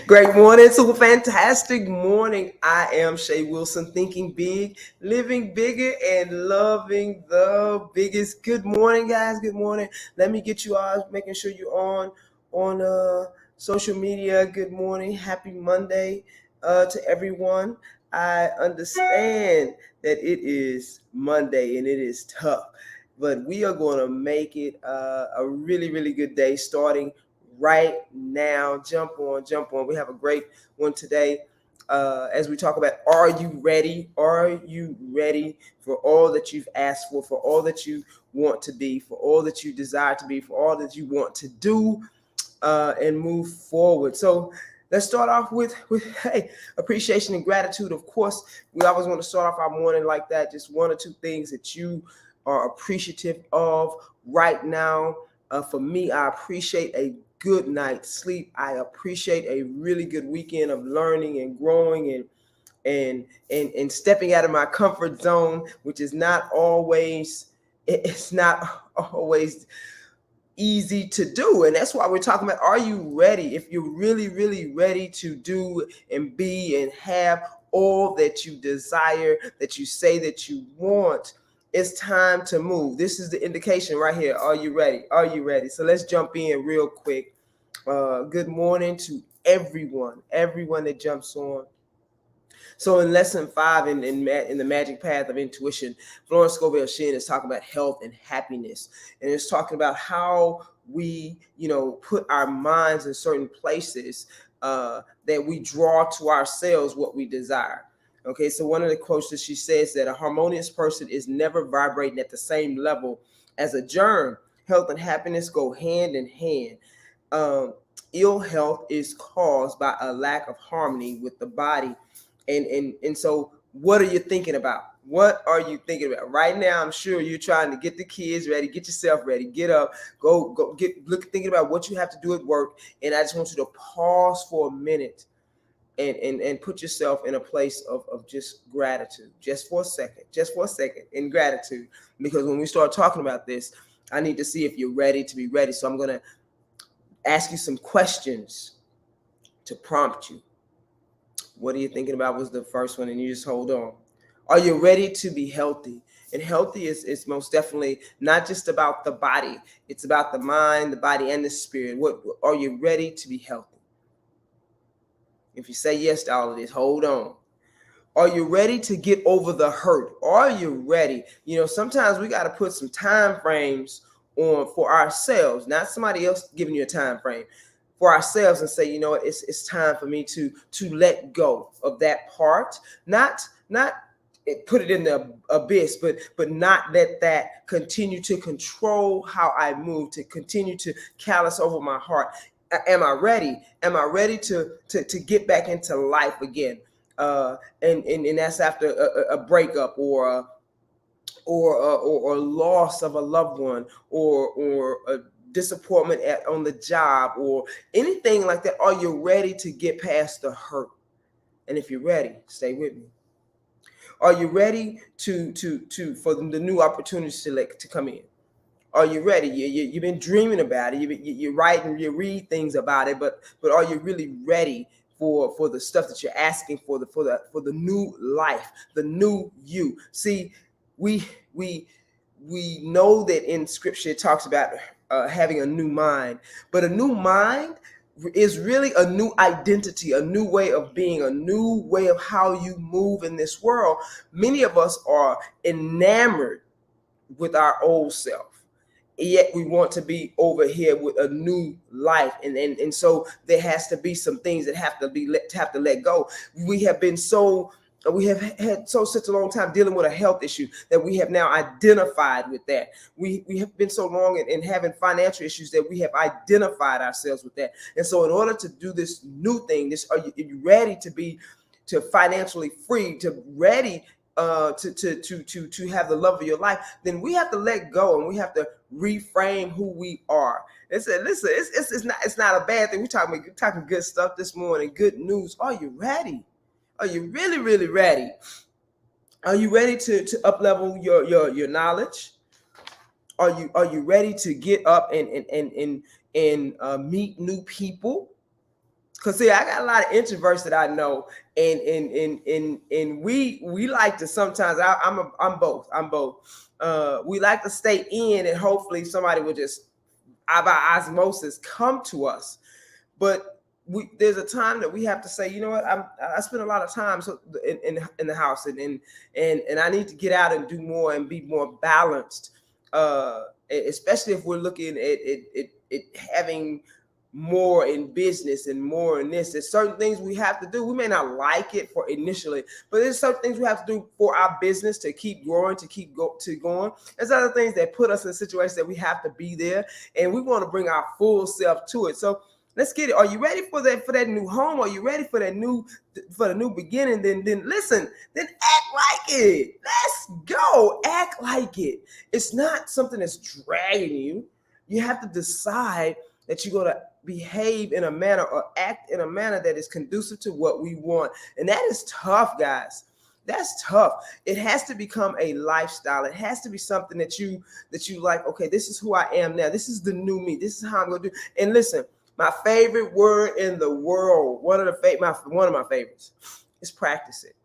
Great morning, super fantastic morning. I am Shay Wilson, thinking big, living bigger, and loving the biggest. Good morning, guys. Good morning. Let me get you all, making sure you're on social media. Good morning. Happy Monday to everyone. I understand that it is Monday and it is tough, but we are going to make it a really, really good day starting right now. Jump on, jump on. We have a great one today as we talk about, are you ready? Are you ready for all that you've asked for all that you want to be, for all that you desire to be, for all that you want to do and move forward? So let's start off with hey, appreciation and gratitude. Of course, we always want to start off our morning like that. Just one or two things that you are appreciative of right now. For me, I appreciate a good night's sleep. I appreciate a really good weekend of learning and growing and stepping out of my comfort zone, which is not always it's not always easy to do. And that's why we're talking about, are you ready? If you're really, really ready to do and be and have all that you desire, that you say that you want, it's time to move. This is the indication right here. Are you ready? Are you ready? So let's jump in real quick. Good morning to everyone that jumps on. So in lesson 5 in the magic path of intuition, Florence Scovel Shinn is talking about health and happiness. And it's talking about how we, put our minds in certain places that we draw to ourselves what we desire. Okay, so one of the quotes that she says that a harmonious person is never vibrating at the same level as a germ. Health and happiness go hand in hand. Ill health is caused by a lack of harmony with the body. And so what are you thinking about? What are you thinking about right now? I'm sure you're trying to get the kids ready, get yourself ready, get up, go thinking about what you have to do at work. And I just want you to pause for a minute and put yourself in a place of just gratitude, just for a second in gratitude. Because when we start talking about this, I need to see if you're ready to be ready. So I'm going to ask you some questions to prompt you. What are you thinking about was the first one, and you just hold on. Are you ready to be healthy? And healthy is most definitely not just about the body. It's about the mind, the body, and the spirit. What are you ready to be healthy? If you say yes to all of this, hold on. Are you ready to get over the hurt? Are you ready? Sometimes we got to put some time frames on for ourselves, not somebody else giving you a time frame. For ourselves, and say, it's time for me to let go of that part, not put it in the abyss, but not let that continue to control how I move, to continue to callous over my heart. Am I ready? Am I ready to get back into life again? And that's after a breakup or loss of a loved one or a disappointment on the job or anything like that. Are you ready to get past the hurt? And if you're ready, stay with me. Are you ready to for the new opportunities to come in? Are you ready? You've been dreaming about it. You write and you read things about it, but are you really ready for the stuff that you're asking for the new life, the new you? See, we know that in scripture it talks about having a new mind, but a new mind is really a new identity, a new way of being, a new way of how you move in this world. Many of us are enamored with our old self, yet we want to be over here with a new life, and so there has to be some things that have to let go. We have had such a long time dealing with a health issue that we have now identified with that. We have been so long in having financial issues that we have identified ourselves with that. And so in order to do this new thing, are you ready to financially free, to ready to have the love of your life? Then we have to let go and we have to reframe who we are. Listen, it's not a bad thing. We're talking good stuff this morning, good news. Are you ready? Are you really, really ready? Are you ready to up-level your knowledge? Are you ready to get up and meet new people? Cause see, I got a lot of introverts that I know, and we like to sometimes. I'm both. I'm both. We like to stay in, and hopefully somebody will just by osmosis come to us. But there's a time that we have to say, you know what, I spend a lot of time in the house, and I need to get out and do more and be more balanced. Especially if we're looking at having more in business and more in this. There's certain things we have to do. We may not like it for initially, but there's certain things we have to do for our business to keep growing, to keep going. There's other things that put us in situations that we have to be there, and we want to bring our full self to it. So let's get it. Are you ready for that new home? Are you ready for the new beginning? Then listen. Then act like it. Let's go. Act like it. It's not something that's dragging you. You have to decide that you're going to behave in a manner or act in a manner that is conducive to what we want. And that is tough, guys. That's tough. It has to become a lifestyle. It has to be something that you like, okay, this is who I am now. This is the new me. This is how I'm going to do. And listen, my favorite word in the world, one of my favorites, is practice it.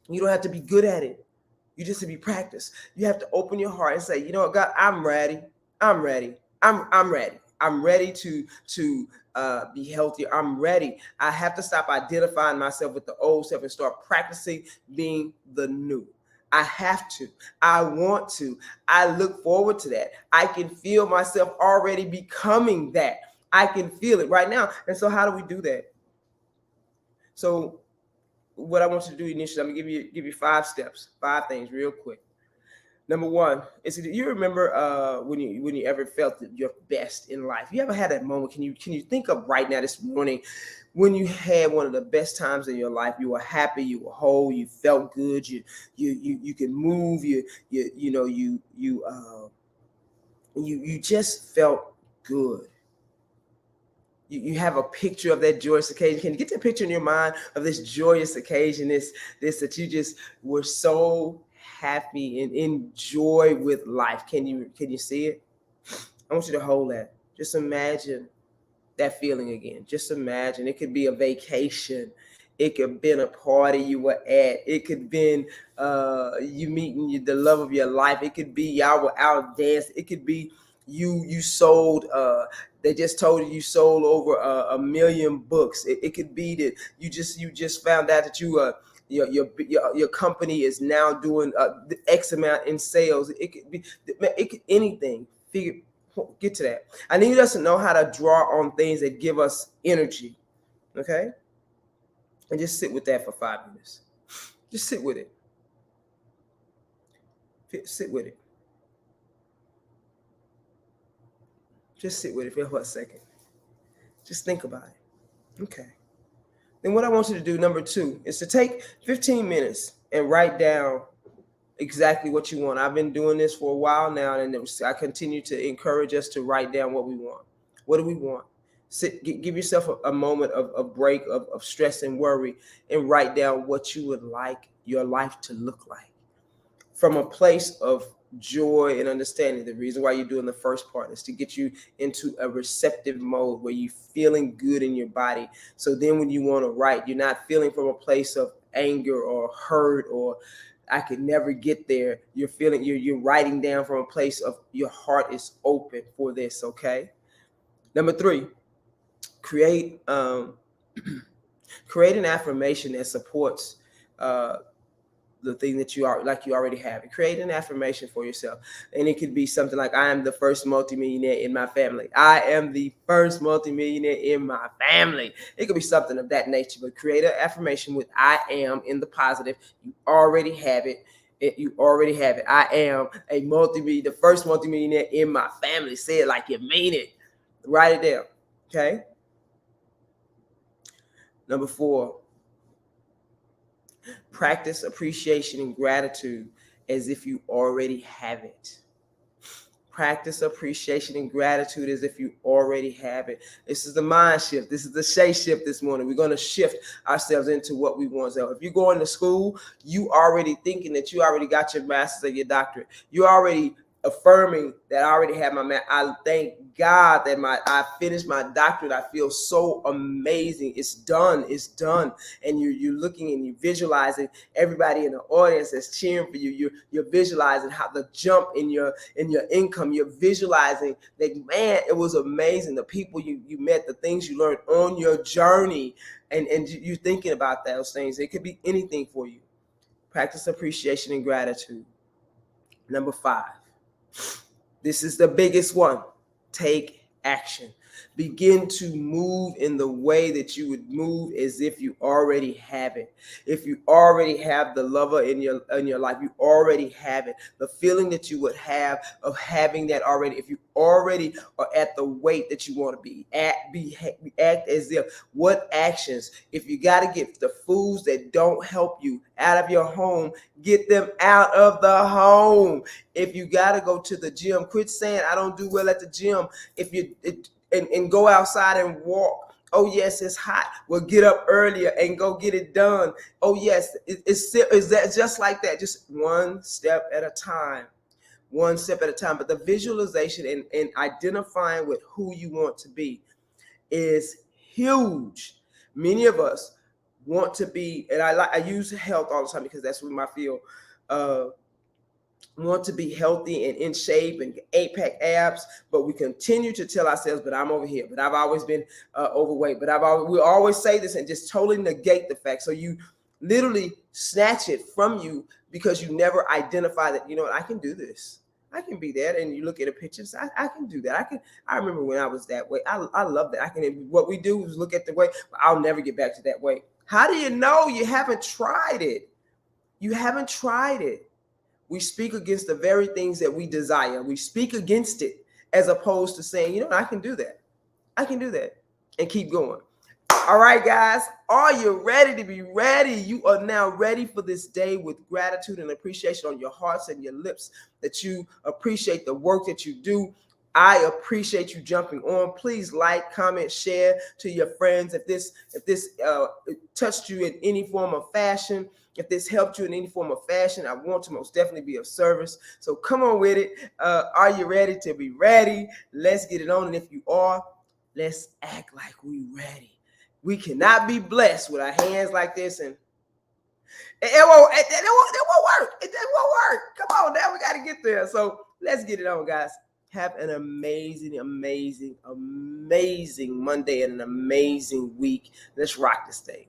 You don't have to be good at it. You just have to be practiced. You have to open your heart and say, you know what, God, I'm ready. I'm ready. I'm ready. I'm ready to be healthy. I'm ready. I have to stop identifying myself with the old self and start practicing being the new. I have to. I want to. I look forward to that. I can feel myself already becoming that. I can feel it right now. And so how do we do that? So what I want you to do initially, I'm gonna give you 5 steps, 5 things real quick. Number 1 is, you remember when you ever felt your best in life? You ever had that moment? Can you think of right now this morning when you had one of the best times in your life? You were happy, you were whole, you felt good, you can move, you just felt good. You have a picture of that joyous occasion. Can you get that picture in your mind of this joyous occasion, this that you just were so happy and in joy with life? Can you see it? I want you to hold that. Just imagine that feeling again. Just imagine. It could be a vacation. It could have been a party you were at. It could have been you meeting the love of your life. It could be y'all were out dancing. It could be you sold they just told you sold over 1 million books. It could be that you just found out that your company is now doing X amount in sales. It could be anything. Get to that. I need us to know how to draw on things that give us energy. Okay? And just sit with that for 5 minutes. Just sit with it. Sit with it. Just sit with it for a second. Just think about it. Okay. Then what I want you to do, number 2, is to take 15 minutes and write down exactly what you want. I've been doing this for a while now, and I continue to encourage us to write down what we want. What do we want? Give yourself a moment of break of stress and worry, and write down what you would like your life to look like from a place of joy and understanding. The reason why you're doing the first part is to get you into a receptive mode where you're feeling good in your body. So then when you want to write, you're not feeling from a place of anger or hurt or I could never get there. You're feeling you're writing down from a place of your heart is open for this. Okay. Number 3, create create an affirmation that supports the thing that you already have. Create an affirmation for yourself. And it could be something like, I am the first multimillionaire in my family. I am the first multimillionaire in my family. It could be something of that nature, but create an affirmation with I am in the positive. You already have it. You already have it. I am the first multimillionaire in my family. Say it like you mean it. Write it down. Okay. Number 4, practice appreciation and gratitude as if you already have it. Practice appreciation and gratitude as if you already have it. This is the mind shift. This is the Shay shift this morning. We're going to shift ourselves into what we want. So if you're going to school, you already thinking that you already got your master's or your doctorate. You already affirming that I already have my I thank God that I finished my doctorate. I feel so amazing. It's done. It's done. And you're looking and you're visualizing everybody in the audience that's cheering for you. You're visualizing how the jump in your income. You're visualizing that, man, it was amazing. The people you met, the things you learned on your journey, and you're thinking about those things. It could be anything for you. Practice appreciation and gratitude. Number 5. This is the biggest one. Take action. Begin to move in the way that you would move as if you already have it. If you already have the lover in your life, you already have it. The feeling that you would have of having that already. If you already are at the weight that you want to be at, act as if. What actions? If you got to get the foods that don't help you out of your home, get them out of the home. If you got to go to the gym, quit saying I don't do well at the gym. And go outside and walk. Oh yes, it's hot. Well, get up earlier and go get it done. Oh yes, it's that just like that. Just one step at a time. One step at a time. But the visualization and identifying with who you want to be is huge. Many of us want to be, and I use health all the time because that's what my field. Want to be healthy and in shape and 8-pack abs, but we continue to tell ourselves, but I'm over here, but I've always been overweight, but we always say this and just totally negate the fact. So you literally snatch it from you because you never identify that, you know what, I can do this. I can be that. And you look at a picture and say, I can do that. I remember when I was that way. I love that. What we do is look at the way, I'll never get back to that way. How do you know? You haven't tried it. You haven't tried it. We speak against the very things that we desire. We speak against it as opposed to saying, you know, I can do that. I can do that and keep going. All right, guys, are you ready to be ready? You are now ready for this day with gratitude and appreciation on your hearts and your lips, that you appreciate the work that you do. I appreciate you jumping on. Please like, comment, share to your friends. If this touched you in any form of fashion, if this helped you in any form of fashion, I want to most definitely be of service. So come on with it. Are you ready to be ready? Let's get it on. And if you are, let's act like we ready. We cannot be blessed with our hands like this and it won't work. It won't work. Come on, now we got to get there. So let's get it on, guys. Have an amazing, amazing, amazing Monday and an amazing week. Let's rock this day.